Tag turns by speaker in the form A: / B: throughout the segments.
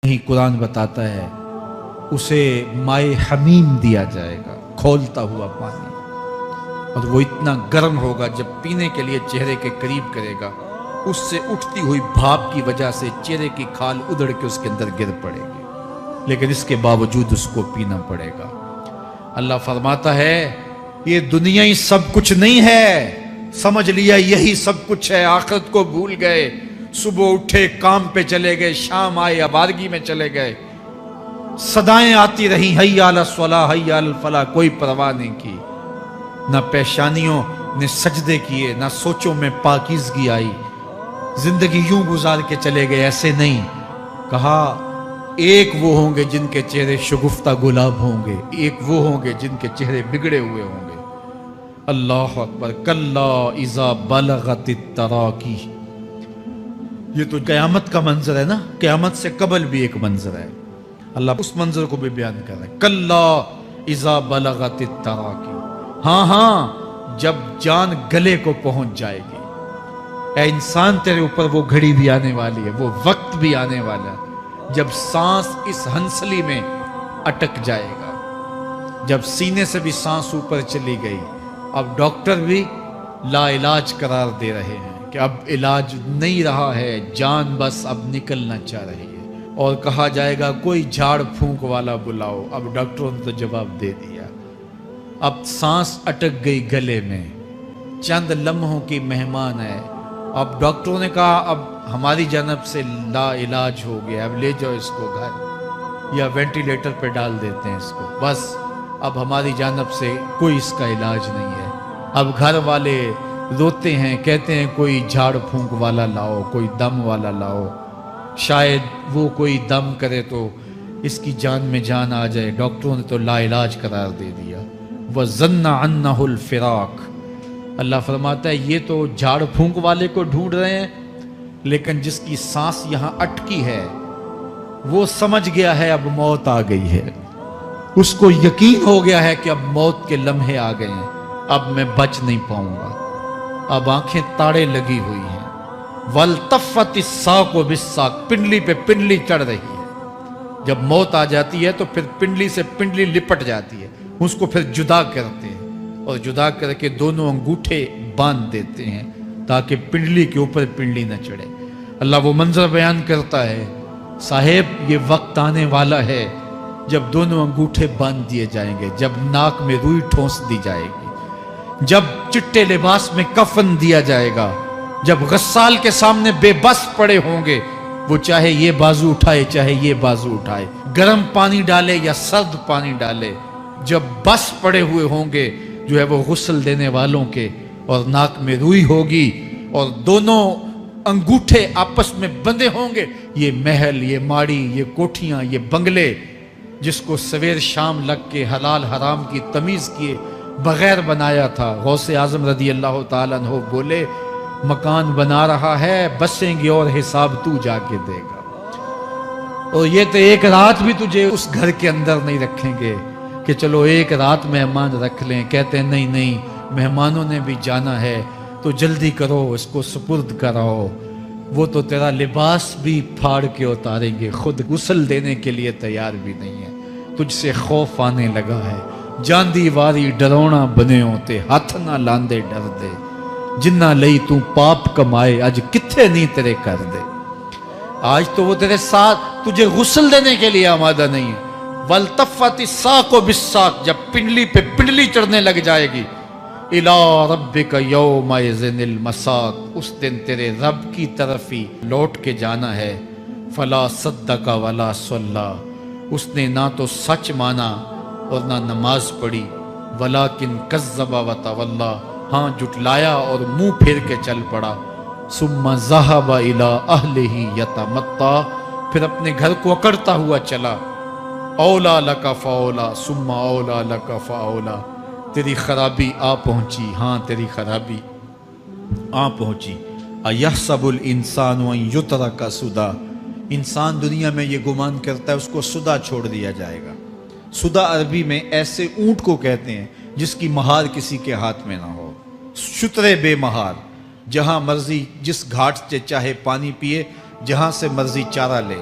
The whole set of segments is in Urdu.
A: ہی قرآن بتاتا ہے اسے مائے حمیم دیا جائے گا، کھولتا ہوا پانی، اور وہ اتنا گرم ہوگا جب پینے کے لیے چہرے کے قریب کرے گا اس سے اٹھتی ہوئی بھاپ کی وجہ سے چہرے کی کھال ادھڑ کے اس کے اندر گر پڑے گی، لیکن اس کے باوجود اس کو پینا پڑے گا۔ اللہ فرماتا ہے یہ دنیا ہی سب کچھ نہیں ہے، سمجھ لیا یہی سب کچھ ہے، آخرت کو بھول گئے، صبح اٹھے کام پہ چلے گئے، شام آئے آبادگی میں چلے گئے، صدائیں آتی رہیں حی علی الصلاۃ حی علی الفلاح، کوئی پرواہ نہیں کی، نہ پیشانیوں نے سجدے کیے، نہ سوچوں میں پاکیزگی آئی، زندگی یوں گزار کے چلے گئے۔ ایسے نہیں، کہا ایک وہ ہوں گے جن کے چہرے شگفتہ گلاب ہوں گے، ایک وہ ہوں گے جن کے چہرے بگڑے ہوئے ہوں گے۔ اللہ اکبر، کلا اذا بلغت التراقی، یہ تو قیامت کا منظر ہے نا، قیامت سے قبل بھی ایک منظر ہے، اللہ اس منظر کو بھی بیان کر رہا ہے، کلا اذا بلغت التراقی، ہاں ہاں جب جان گلے کو پہنچ جائے گی، اے انسان تیرے اوپر وہ گھڑی بھی آنے والی ہے، وہ وقت بھی آنے والا ہے جب سانس اس ہنسلی میں اٹک جائے گا، جب سینے سے بھی سانس اوپر چلی گئی، اب ڈاکٹر بھی لا علاج قرار دے رہے ہیں کہ اب علاج نہیں رہا ہے، جان بس اب نکلنا چاہ رہی ہے، اور کہا جائے گا کوئی جھاڑ پھونک والا بلاؤ، اب ڈاکٹروں نے تو جواب دے دیا، اب سانس اٹک گئی گلے میں، چند لمحوں کی مہمان ہے، اب ڈاکٹروں نے کہا اب ہماری جانب سے لا علاج ہو گیا، اب لے جاؤ اس کو گھر یا وینٹیلیٹر پہ ڈال دیتے ہیں اس کو، بس اب ہماری جانب سے کوئی اس کا علاج نہیں ہے۔ اب گھر والے روتے ہیں، کہتے ہیں کوئی جھاڑ پھونک والا لاؤ، کوئی دم والا لاؤ، شاید وہ کوئی دم کرے تو اس کی جان میں جان آ جائے، ڈاکٹروں نے تو لا علاج قرار دے دیا۔ وَظَنَّ عَنَّهُ الْفِرَاقُ، اللہ فرماتا ہے یہ تو جھاڑ پھونک والے کو ڈھونڈ رہے ہیں، لیکن جس کی سانس یہاں اٹکی ہے وہ سمجھ گیا ہے اب موت آ گئی ہے، اس کو یقین ہو گیا ہے کہ اب موت کے لمحے آ گئے ہیں، اب میں بچ نہیں پاؤں گا، اب آنکھیں تاڑے لگی ہوئی ہیں، وَالْتَفَّتِ السَّاقُ بِالسَّاقِ، پنڈلی پہ پنڈلی چڑھ رہی ہے، جب موت آ جاتی ہے تو پھر پنڈلی سے پنڈلی لپٹ جاتی ہے، اس کو پھر جدا کرتے ہیں اور جدا کر کے دونوں انگوٹھے باندھ دیتے ہیں تاکہ پنڈلی کے اوپر پنڈلی نہ چڑھے۔ اللہ وہ منظر بیان کرتا ہے صاحب یہ وقت آنے والا ہے جب دونوں انگوٹھے باندھ دیے جائیں گے، جب ناک میں روئی ٹھونس دی جائے گی، جب چٹے لباس میں کفن دیا جائے گا، جب غسال کے سامنے بے بس پڑے ہوں گے، وہ چاہے یہ بازو اٹھائے چاہے یہ بازو اٹھائے، گرم پانی ڈالے یا سرد پانی ڈالے، جب بس پڑے ہوئے ہوں گے جو ہے وہ غسل دینے والوں کے، اور ناک میں روئی ہوگی اور دونوں انگوٹھے آپس میں بندھے ہوں گے، یہ محل، یہ ماڑی، یہ کوٹھیاں، یہ بنگلے جس کو سویر شام لگ کے حلال حرام کی تمیز کیے بغیر بنایا تھا، غوث اعظم رضی اللہ تعالیٰ عنہ بولے مکان بنا رہا ہے بسیں گے اور حساب تو جا کے دے گا، اور یہ تو ایک رات بھی تجھے اس گھر کے اندر نہیں رکھیں گے کہ چلو ایک رات مہمان رکھ لیں، کہتے ہیں نہیں نہیں مہمانوں نے بھی جانا ہے تو جلدی کرو اس کو سپرد کراؤ، وہ تو تیرا لباس بھی پھاڑ کے اتاریں گے، خود غسل دینے کے لیے تیار بھی نہیں ہے، تجھ سے خوف آنے لگا ہے، جاندی واری ڈرونا بنے ہوتے ہاتھ نہ لاندے ڈر دے، جنہ لئی تو پاپ کمائے اج کتھے نہیں تیرے کر دے، آج تو وہ تیرے ساتھ تجھے غسل دینے کے لیے آمادہ نہیں ہے۔ وَالْتَفَّتِ السَّاقُ بِالسَّاقِ، جب پنڈلی پہ پنڈلی چڑھنے لگ جائے گی، إِلَىٰ رَبِّكَ يَوْمَئِذٍ الْمَسَاقُ، اس دن تیرے رب کی طرف ہی لوٹ کے جانا ہے، فَلَا صَدَّقَ وَلَا صَلَّىٰ، اس نے نہ تو سچ مانا اور نہ نماز پڑھی، وَلَٰكِنْ كَذَّبَ وَتَوَلَّىٰ، ہاں جھٹلایا اور منہ پھیر کے چل پڑا، ثُمَّ ذَهَبَ إِلَىٰ أَهْلِهِ يَتَمَطَّىٰ، پھر اپنے گھر کو اکڑتا ہوا چلا، اولا لکا فاولا ثم اولا لکا فاولا، تیری خرابی آ پہنچی، ہاں تیری خرابی آ پہنچی۔ ایحسب الانسان ان یترک سدی، انسان دنیا میں یہ گمان کرتا ہے اس کو سدا چھوڑ دیا جائے گا۔ سدا عربی میں ایسے اونٹ کو کہتے ہیں جس کی مہار کسی کے ہاتھ میں نہ ہو، شترے بے مہار، جہاں مرضی جس گھاٹ سے چاہے پانی پیے، جہاں سے مرضی چارہ لے،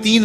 A: 3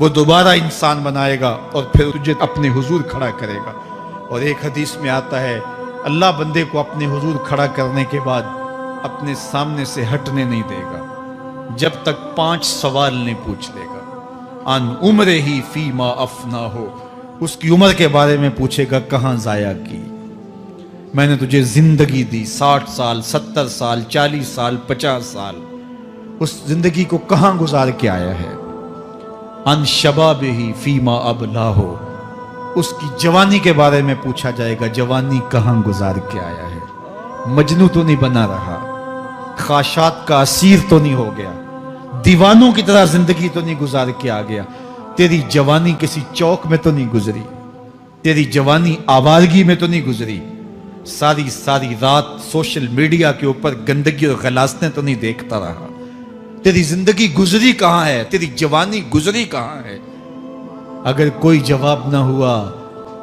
A: وہ دوبارہ انسان بنائے گا اور پھر تجھے اپنے حضور کھڑا کرے گا۔ اور ایک حدیث میں آتا ہے اللہ بندے کو اپنے حضور کھڑا کرنے کے بعد اپنے سامنے سے ہٹنے نہیں دے گا جب تک 5 سوال نہیں پوچھ لے گا۔ ان عمرہ ہی فیما افنا ہو، اس کی عمر کے بارے میں پوچھے گا کہاں ضائع کی، میں نے تجھے زندگی دی 60 سال 70 سال 40 سال 50 سال، اس زندگی کو کہاں گزار کے آیا ہے۔ ان شباب ہی فیما ابلا ہو، اس کی جوانی کے بارے میں پوچھا جائے گا جوانی کہاں گزار کے آیا ہے، مجنوں تو نہیں بنا رہا، خواہشات کا اسیر تو نہیں ہو گیا، دیوانوں کی طرح زندگی تو نہیں گزار کے آ گیا، تیری جوانی کسی چوک میں تو نہیں گزری، تیری جوانی آوارگی میں تو نہیں گزری، ساری رات سوشل میڈیا کے اوپر گندگی اور غلاظتیں تو نہیں دیکھتا رہا، تیری زندگی گزری کہاں ہے، تیری جوانی گزری کہاں ہے۔ اگر کوئی جواب نہ ہوا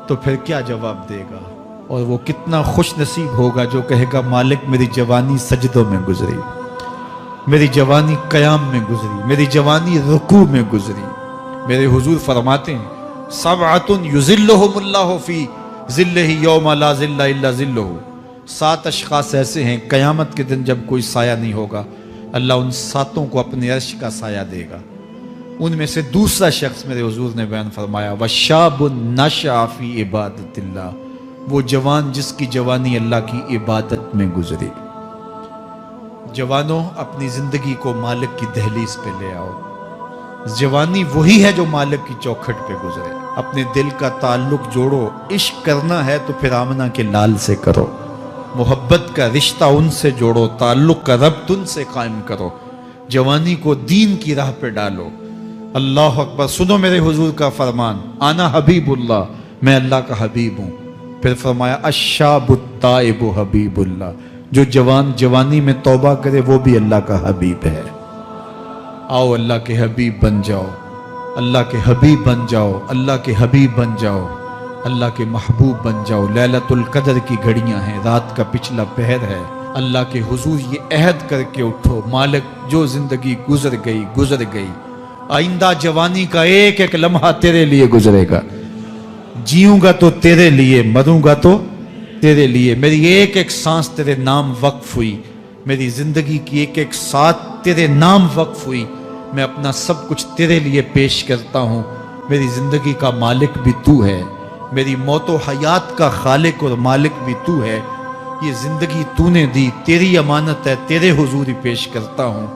A: تو پھر کیا جواب دے گا، اور وہ کتنا خوش نصیب ہوگا جو کہے گا مالک میری جوانی سجدوں میں گزری، میری جوانی قیام میں گزری، میری جوانی رکوع میں گزری۔ میرے حضور فرماتے ہیں سبعۃ یظلھم اللہ فی ظلہ یوم لا ظل الا ظلہ، 7 اشخاص ایسے ہیں قیامت کے دن جب کوئی سایہ نہیں ہوگا اللہ ان 7 کو اپنے عرش کا سایہ دے گا۔ ان میں سے دوسرا شخص میرے حضور نے بیان فرمایا وشاب نشأ فی عبادت اللہ، وہ جوان جس کی جوانی اللہ کی عبادت میں گزری۔ جوانوں اپنی زندگی کو مالک کی دہلیز پہ لے آؤ، جوانی وہی ہے جو مالک کی چوکھٹ پہ گزرے۔ اپنے دل کا تعلق جوڑو، عشق کرنا ہے تو پھر آمنہ کے لال سے کرو، محبت کا رشتہ ان سے جوڑو، تعلق کا ربط ان سے قائم کرو، جوانی کو دین کی راہ پہ ڈالو۔ اللہ اکبر، سنو میرے حضور کا فرمان، انا حبیب اللہ، میں اللہ کا حبیب ہوں۔ پھر فرمایا الشاب التائب حبیب اللہ، جو جوان جوانی میں توبہ کرے وہ بھی اللہ کا حبیب ہے۔ آؤ اللہ کے حبیب بن جاؤ، اللہ کے حبیب بن جاؤ، اللہ کے حبیب بن جاؤ، اللہ کے محبوب بن جاؤ۔ لیلۃ القدر کی گھڑیاں ہیں، رات کا پچھلا پہر ہے، اللہ کے حضور یہ عہد کر کے اٹھو مالک جو زندگی گزر گئی آئندہ جوانی کا ایک ایک لمحہ تیرے لیے گزرے گا، جیوں گا تو تیرے لیے، مروں گا تو تیرے لیے، میری ایک ایک سانس تیرے نام وقف ہوئی، میری زندگی کی ایک ایک ساتھ تیرے نام وقف ہوئی، میں اپنا سب کچھ تیرے لیے پیش کرتا ہوں۔ میری زندگی کا مالک بھی تو ہے، میری موت و حیات کا خالق اور مالک بھی تو ہے، یہ زندگی تو نے دی، تیری امانت ہے، تیرے حضور ہی پیش کرتا ہوں۔